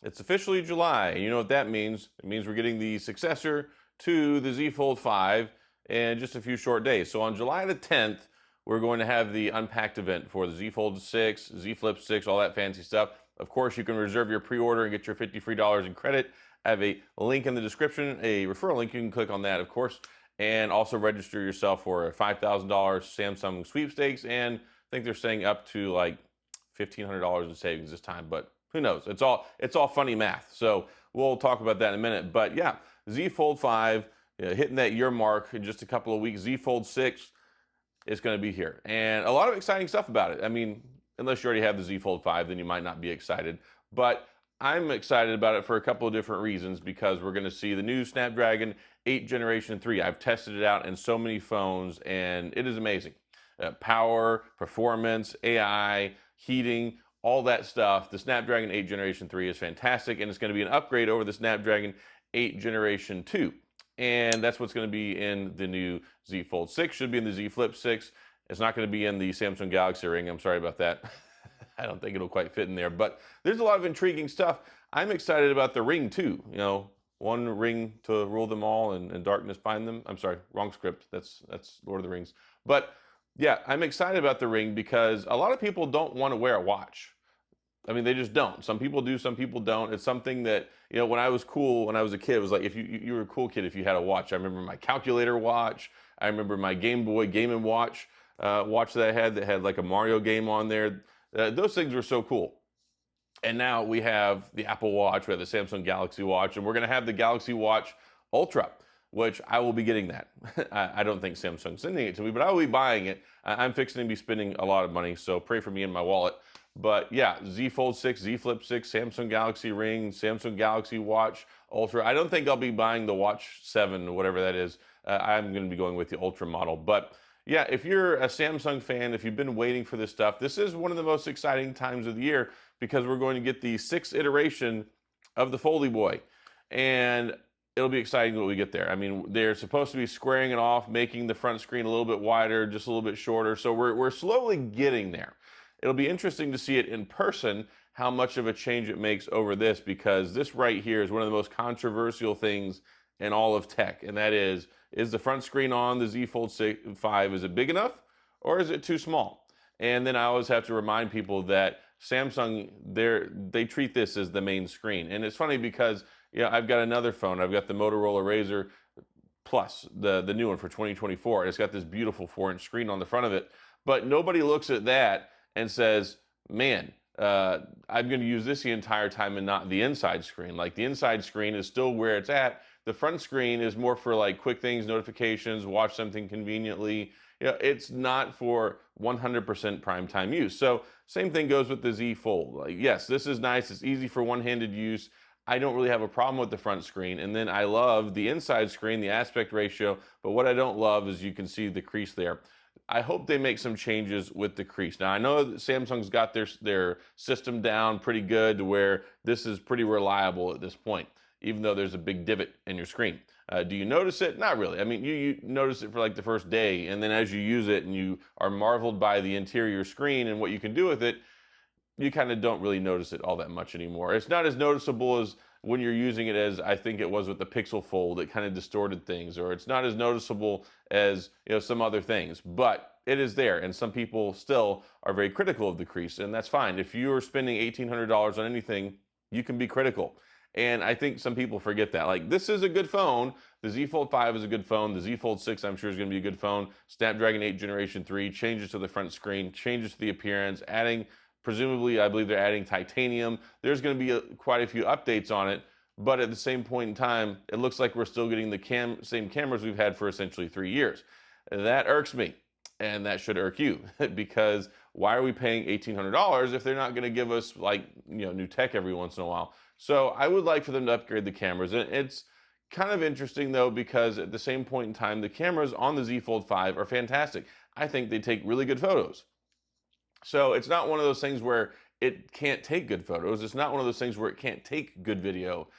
It's officially July, and you know what that means? It means we're getting the successor to the Z Fold 5 in just a few short days. So on July the 10th, we're going to have the Unpacked event for the Z Fold 6, Z Flip 6, all that fancy stuff. Of course, you can reserve your pre-order and get your $50 free in credit. I have a link in the description, a referral link. You can click on that, of course, and also register yourself for a $5,000 Samsung sweepstakes. And I think they're saying up to like $1,500 in savings this time, but who knows? It's all funny math. So we'll talk about that in a minute. But yeah, Z Fold 5 hitting that year mark in just a couple of weeks. Z Fold 6 is going to be here, and a lot of exciting stuff about it. I mean, unless you already have the Z Fold 5, then you might not be excited. But I'm excited about it for a couple of different reasons, because we're going to see the new Snapdragon 8 Generation 3. I've tested it out in so many phones, and it is amazing. Power, performance, AI, heating, all that stuff. The Snapdragon 8 Generation 3 is fantastic, and it's going to be an upgrade over the Snapdragon 8 Generation 2. And that's what's going to be in the new Z Fold 6. Should be in the Z Flip 6. It's not going to be in the Samsung Galaxy Ring. I'm sorry about that. I don't think it'll quite fit in there. But there's a lot of intriguing stuff. I'm excited about the Ring too. You know, one ring to rule them all, and in darkness find them. I'm sorry, wrong script. That's Lord of the Rings. But yeah, I'm excited about the Ring because a lot of people don't want to wear a watch. I mean, they just don't. Some people do, some people don't. It's something that, you know, when I was cool, when I was a kid, it was like, if you were a cool kid if you had a watch. I remember my calculator watch. I remember my Game Boy Game & Watch watch that I had that had like a Mario game on there. Those things were so cool. And now we have the Apple Watch, we have the Samsung Galaxy Watch, and we're going to have the Galaxy Watch Ultra, which I will be getting that. I don't think Samsung's sending it to me, but I will be buying it. I'm fixing to be spending a lot of money, so pray for me and my wallet. But yeah, Z Fold 6, Z Flip 6, Samsung Galaxy Ring, Samsung Galaxy Watch Ultra. I don't think I'll be buying the Watch 7, whatever that is. I'm going to be going with the Ultra model. But yeah, if you're a Samsung fan, if you've been waiting for this stuff, this is one of the most exciting times of the year, because we're going to get the 6th iteration of the Foldy Boy. And it'll be exciting when we get there. I mean, they're supposed to be squaring it off, making the front screen a little bit wider, just a little bit shorter. So we're slowly getting there. It'll be interesting to see it in person, how much of a change it makes over this, because this right here is one of the most controversial things in all of tech, and that is the front screen on the Z Fold 5, is it big enough or is it too small? And then I always have to remind people that Samsung, they treat this as the main screen. And it's funny because, you know, I've got another phone. I've got the Motorola Razr Plus, the new one for 2024. And it's got this beautiful 4-inch screen on the front of it. But nobody looks at that and says, man, I'm going to use this the entire time and not the inside screen. Like, the inside screen is still where it's at. The front screen is more for like quick things, notifications, watch something conveniently. You know, it's not for 100% prime time use. So same thing goes with the Z Fold. Like, yes, this is nice. It's easy for one-handed use. I don't really have a problem with the front screen. And then I love the inside screen, the aspect ratio. But what I don't love is you can see the crease there. I hope they make some changes with the crease. Now, I know that Samsung's got their system down pretty good to where this is pretty reliable at this point, even though there's a big divot in your screen. Do you notice it? Not really. I mean, you notice it for like the first day, and then as you use it and you are marveled by the interior screen and what you can do with it, you kind of don't really notice it all that much anymore. It's not as noticeable as when you're using it as I think it was with the Pixel Fold. It kind of distorted things, or it's not as noticeable as, you know, some other things, but it is there. And some people still are very critical of the crease, and that's fine. If you're spending $1,800 on anything, you can be critical. And I think some people forget that. Like, this is a good phone. The Z Fold 5 is a good phone. The Z Fold 6, I'm sure, is going to be a good phone. Snapdragon 8 Generation 3, changes to the front screen, changes to the appearance, adding, presumably, I believe they're adding titanium. There's going to be quite a few updates on it. But at the same point in time, it looks like we're still getting the same cameras we've had for essentially 3 years. That irks me. And that should irk you, because why are we paying $1,800 if they're not going to give us, like, you know, new tech every once in a while? So I would like for them to upgrade the cameras. And it's kind of interesting, though, because at the same point in time, the cameras on the Z Fold 5 are fantastic. I think they take really good photos. So it's not one of those things where it can't take good photos. It's not one of those things where it can't take good video.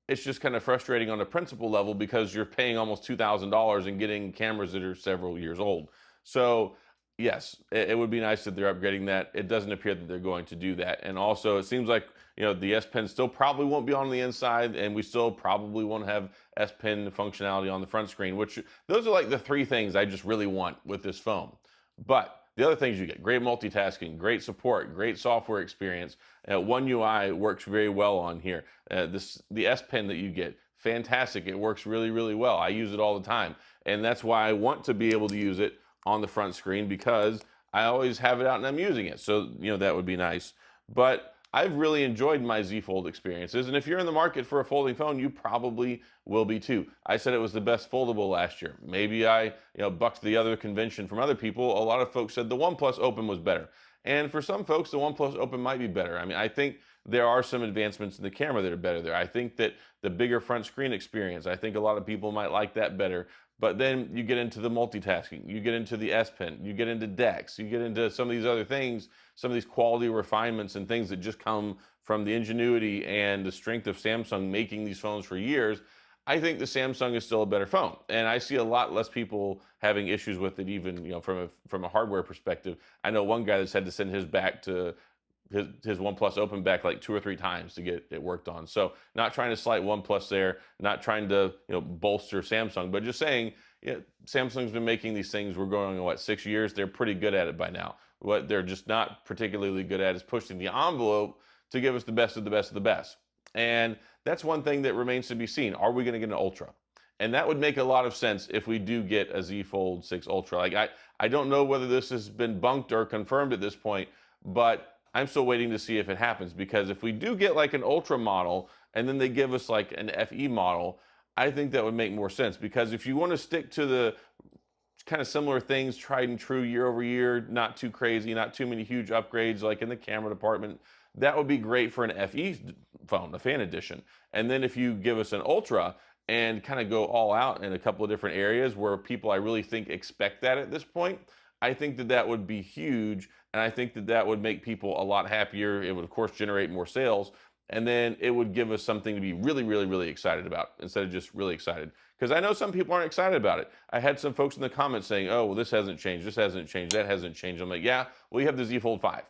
It's just kind of frustrating on a principal level, because you're paying almost $2,000 and getting cameras that are several years old. So Yes, it would be nice that they're upgrading that. It doesn't appear that they're going to do that. And also, it seems like, the S Pen still probably won't be on the inside, and we still probably won't have S Pen functionality on the front screen, which those are like the three things I just really want with this phone. But the other things you get great multitasking, great support, great software experience. One UI works very well on here. The S Pen that you get, fantastic. It works really, really well. I use it all the time. And that's why I want to be able to use it on the front screen because I always have it out and I'm using it. So, that would be nice. But I've really enjoyed my Z Fold experiences. And if you're in the market for a folding phone, you probably will be too. I said it was the best foldable last year. Maybe I, bucked the other convention from other people. A lot of folks said the OnePlus Open was better. And for some folks, the OnePlus Open might be better. I mean, I think there are some advancements in the camera that are better there. I think that the bigger front screen experience, I think a lot of people might like that better. But then you get into the multitasking, you get into the S Pen, you get into DeX, you get into some of these other things, some of these quality refinements and things that just come from the ingenuity and the strength of Samsung making these phones for years. I think the Samsung is still a better phone, and I see a lot less people having issues with it, even from a hardware perspective. I know one guy that's had to send his back to his OnePlus Open back like 2 or 3 times to get it worked on. So not trying to slight OnePlus there, not trying to bolster Samsung, but just saying Samsung's been making these things. We're going on what 6 years. They're pretty good at it by now. What they're just not particularly good at is pushing the envelope to give us the best of the best of the best. And that's one thing that remains to be seen. Are we going to get an Ultra? And that would make a lot of sense if we do get a Z Fold 6 Ultra. Like I don't know whether this has been bunked or confirmed at this point, but I'm still waiting to see if it happens, because if we do get like an Ultra model and then they give us like an FE model, I think that would make more sense. Because if you want to stick to the kind of similar things, tried and true year over year, not too crazy, not too many huge upgrades like in the camera department, that would be great for an FE phone, a fan edition. And then if you give us an Ultra and kind of go all out in a couple of different areas where people I really think expect that at this point, I think that that would be huge. And I think that that would make people a lot happier. It would, of course, generate more sales. And then it would give us something to be really, really, really excited about instead of just really excited. Because I know some people aren't excited about it. I had some folks in the comments saying, oh, well, this hasn't changed, that hasn't changed. I'm like, yeah, well, you have the Z Fold 5.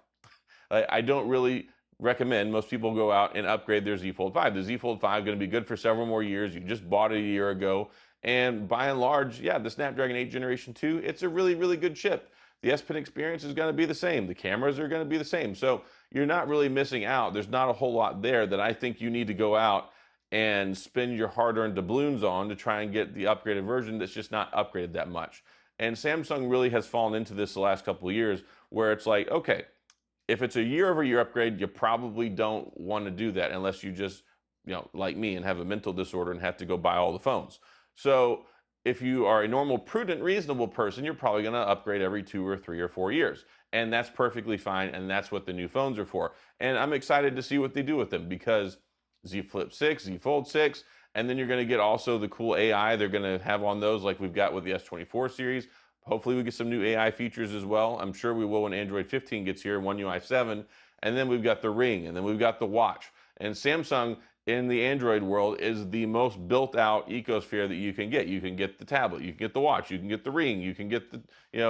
I don't really recommend most people go out and upgrade their Z Fold 5. The Z Fold 5 is going to be good for several more years. You just bought it a year ago. And by and large, yeah, the Snapdragon 8 Generation 2, it's a really, really good chip. The S Pen experience is going to be the same. The cameras are going to be the same. So you're not really missing out. There's not a whole lot there that I think you need to go out and spend your hard-earned doubloons on to try and get the upgraded version that's just not upgraded that much. And Samsung really has fallen into this the last couple of years where it's like, okay, if it's a year-over-year upgrade, you probably don't want to do that unless you just, like me and have a mental disorder and have to go buy all the phones. So if you are a normal, prudent, reasonable person, you're probably going to upgrade every 2 or 3 or 4 years. And that's perfectly fine, and that's what the new phones are for. And I'm excited to see what they do with them, because Z Flip 6, Z Fold 6, and then you're going to get also the cool AI they're going to have on those like we've got with the S24 series. Hopefully we get some new AI features as well. I'm sure we will when Android 15 gets here, One UI 7. And then we've got the Ring, and then we've got the Watch. And Samsung in the Android world is the most built out ecosphere that you can get. You can get the tablet, you can get the watch, you can get the Ring, you can get the,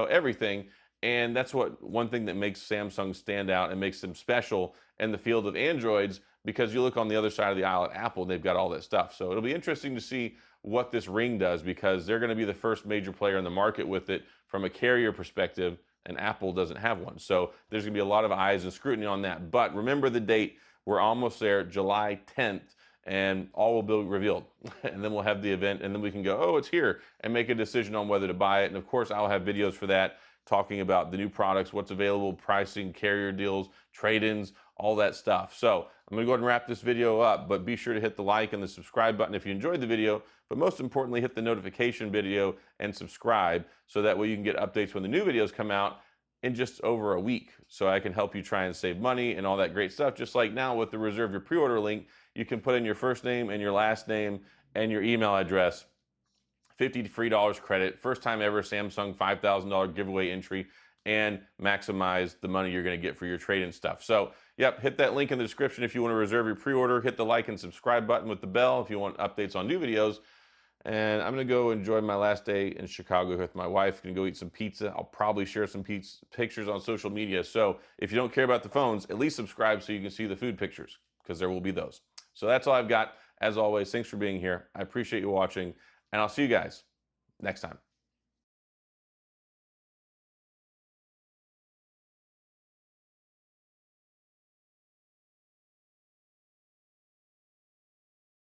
everything. And that's one thing that makes Samsung stand out and makes them special in the field of Androids, because you look on the other side of the aisle at Apple and they've got all that stuff. So it'll be interesting to see what this Ring does, because they're going to be the first major player in the market with it from a carrier perspective, and Apple doesn't have one. So there's going to be a lot of eyes and scrutiny on that. But remember the date. We're almost there, July 10th, and all will be revealed. And then we'll have the event, and then we can go, oh, it's here, and make a decision on whether to buy it. And of course, I'll have videos for that, talking about the new products, what's available, pricing, carrier deals, trade-ins, all that stuff. So I'm gonna go ahead and wrap this video up, but be sure to hit the like and the subscribe button if you enjoyed the video, but most importantly, hit the notification video and subscribe, so that way you can get updates when the new videos come out in just over a week. So I can help you try and save money and all that great stuff. Just like now with the reserve your pre-order link, you can put in your first name and your last name and your email address. $50 free credit, first time ever Samsung $5,000 giveaway entry, and maximize the money you're going to get for your trade-in stuff. So, yep, hit that link in the description if you want to reserve your pre-order. Hit the like and subscribe button with the bell if you want updates on new videos. and I'm gonna go enjoy my last day in Chicago with my wife. Gonna go eat some pizza. I'll probably share some pizza pictures on social media. So if you don't care about the phones, at least subscribe so you can see the food pictures, because there will be those. So that's all I've got. As always, thanks for being here. I appreciate you watching, and I'll see you guys next time.